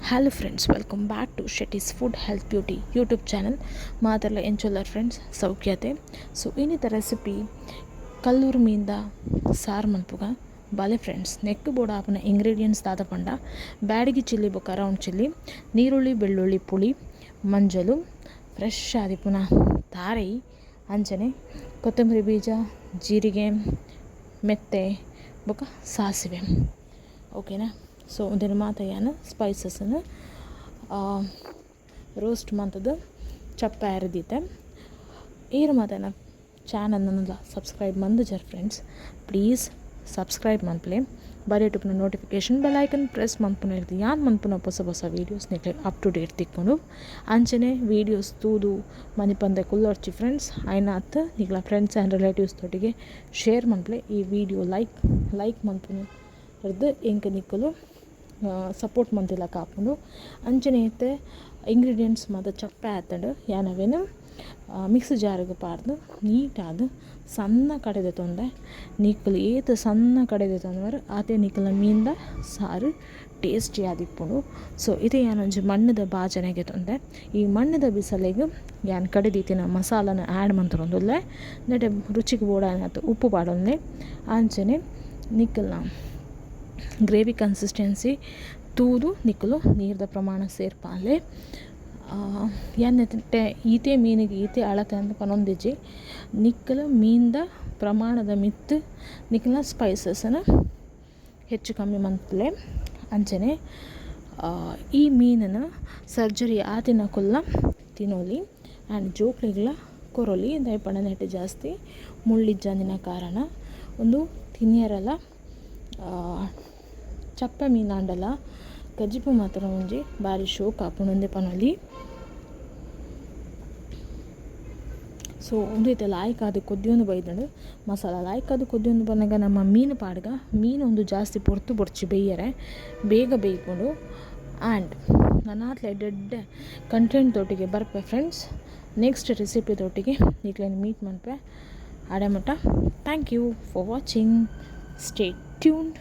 Hello friends, welcome back to Shetty's Food Health Beauty YouTube channel. ಮಾತೆಲ್ಲ ಎಂಚೊಲ್ಲರ್ friends ಸೌಖ್ಯತೆ. So ಇನ್ನಿತ recipe Kallur ಮೀನ್ದ ಸಾರು ಮಲ್ಪುಗ ಬಾಲೆ friends neck ಬೋಡ ಆಪನ ingredients ದಾದ ಪಂಡ Byadgi chilli ಬೊಕ್ಕ ರೌಂಡ್ ಚಿಲ್ಲಿ ನೀರುಳ್ಳಿ ಬೆಳ್ಳುಳ್ಳಿ ಪುಳಿ ಮಂಜಲು ಫ್ರೆಶ್ ಆದಿ ಪುನಃ ತಾರೈ ಅಂಚನೆ ಕೊತ್ತಂಬರಿ ಬೀಜ ಜೀರಿಗೆ ಮೆತ್ತೆ ಬೊಕ್ಕ ಸಾಸಿವೆ ಓಕೆನಾ. ಸೊ ಇದನ್ನು ಮಾತಾನು ಸ್ಪೈಸಸ್ಸನ್ನು ರೋಸ್ಟ್ ಮಂತದ್ದು ಚಪ್ಪ ಎರೆದಿತ್ತೆ ಏರು ಮಾತಾನ ಚಾನಲ್ನ ಸಬ್ಸ್ಕ್ರೈಬ್ ಮಂದಿಜರ್ ಫ್ರೆಂಡ್ಸ್ ಪ್ಲೀಸ್ ಸಬ್ಸ್ಕ್ರೈಬ್ ಮನ್ಪಲೆ ಬರೀಟುಪ್ನ ನೋಟಿಫಿಕೇಶನ್ ಬೆಲ್ ಐಕನ್ ಪ್ರೆಸ್ ಮನ್ಪುನ ಇರ್ತಿ ಯಾನ್ ಮನ್ಪುನ ಹೊಸ ವೀಡಿಯೋಸ್ ನಿಕ್ಲೆ ಅಪ್ ಟು ಡೇಟ್ ತಿಕ್ಕೊಂಡು ಅಂಚನೆ ವೀಡಿಯೋಸ್ ತೂದು ಮನಿಪಂದೆ ಕುಲ್ಲೊರ್ಚಿ ಫ್ರೆಂಡ್ಸ್ ಐನಾತ್ ನಿಕ್ಲ ಫ್ರೆಂಡ್ಸ್ ಆ್ಯಂಡ್ ರಿಲೇಟಿವ್ಸ್ ತೊಟ್ಟಿಗೆ ಶೇರ್ ಮನ್ಪಲೆ ಈ ವಿಡಿಯೋ ಲೈಕ್ ಮನ್ಪುನ ಇರ್ದು ಇಂಕ ನಿಕ್ಕಲು ಸಪೋರ್ಟ್ ಮಂತಿಲ್ಲ ಕಾಪುಂಡು ಅಂಚನೆ ಐತೆ ಇಂಗ್ರೀಡಿಯೆಂಟ್ಸ್ ಮತ್ತು ಚಪ್ಪೆ ಆತಂಡು ಯಾನವೇನು ಮಿಕ್ಸ್ ಜಾರಿಗೆ ಪಾರ್ದು ನೀಟಾದ ಸಣ್ಣ ಕಡೆದೆ ತೊಂದೆ ನಿಕ್ಕಲು ಏತು ಸಣ್ಣ ಕಡೆದೆ ತೊಂದರೆ ಆತೆ ನಿಕ್ಕಲ ಮೀನ್ದ ಸಾರು ಟೇಸ್ಟಿ ಆದಿಪ್ಪುಂಡು. ಸೊ ಇದು ಏನೊಂಜಿ ಮಣ್ಣದ ಬಾಜನೆಗೆ ತೊಂದೆ ಈ ಮಣ್ಣದ ಬಿಸಲಿಗೆ ಯಾನ್ ಕಡೆದೀತಿನ ಮಸಾಲನ ಆ್ಯಡ್ ಮಂತರೊಂದುಲ್ಲೆ ನೆಟೆ ರುಚಿಗೆ ಬೋಡಾನತ್ತು ಉಪ್ಪು ಪಾಡೊಂದೆ ಅಂಚನೆ ನಿಕ್ಕಲ್ನ ಗ್ರೇವಿ ಕನ್ಸಿಸ್ಟೆನ್ಸಿ ತೂದು ನಿಕ್ಕಲು ನೀರದ ಪ್ರಮಾಣ ಸೇರ್ಪಾಲೆ ಎನ್ನೆತ್ತೆ ಈತೆ ಮೀನಿಗೆ ಈತೆ ಅಳತೆ ಅಂತ ಪನೊಂದಿಜ್ಜಿ ನಿಕ್ಕಲು ಮೀನ್ದ ಪ್ರಮಾಣದ ಮಿತ್ತು ನಿಕ್ಕಲ ಸ್ಪೈಸಸನ್ನು ಹೆಚ್ಚು ಕಮ್ಮಿ ಮಂತಲೆ ಅಂಚನೆ ಈ ಮೀನನ್ನು ಸರ್ಜರಿ ಆತಿನ ಕೊಲ್ಲ ತಿನ್ನೋಲಿ ಆ್ಯಂಡ್ ಜೋಕ್ಲಿಗಳ ಕೊರೊಲಿ ದಯಪಡ ನೆಟ್ಟು ಜಾಸ್ತಿ ಮುಳ್ಳಿಜ್ಜಂದಿನ ಕಾರಣ ಒಂದು ತಿನ್ನಿಯರಲ್ಲ ಚಪ್ಪೆ ಮೀನಾಂಡಲ ಗಜ್ಜಿಪು ಮಾತ್ರ ಒಂಜಿ ಬಾರಿ ಶೋಕ್ ಆಪುಣೊಂದೆ ಪನೊಲಿ. ಸೊ ಒಂದೈತೆ ಲಾಯ್ಕಾದ ಕೊದ್ದಿಯೊಂದು ಬೈದಳು ಮಸಾಲ ಲಾಯ್ಕಾದ ಕೊದ್ದಿಯೊಂದು ಬಂದಾಗ ನಮ್ಮ ಮೀನು ಪಾಡ್ಗ ಮೀನು ಒಂದು ಜಾಸ್ತಿ ಬೊರ್ಚಿ ಬೇಯರೆ ಬೇಗ ಬೇಯ್ಕೊಂಡು ಆ್ಯಂಡ್ ನನ್ನಾತ್ಲೆ ಡೆಡ್ ಕಂಟೆಂಟ್ ತೊಟ್ಟಿಗೆ ಬರ್ಪೆ ಫ್ರೆಂಡ್ಸ್ ನೆಕ್ಸ್ಟ್ ರೆಸಿಪಿ ತೊಟ್ಟಿಗೆ ಈಗಲೇನು ಮೀಟ್ ಮನ್ಪೆ ಆಡೆ ಮಟ್ಟ thank you for watching stay tuned.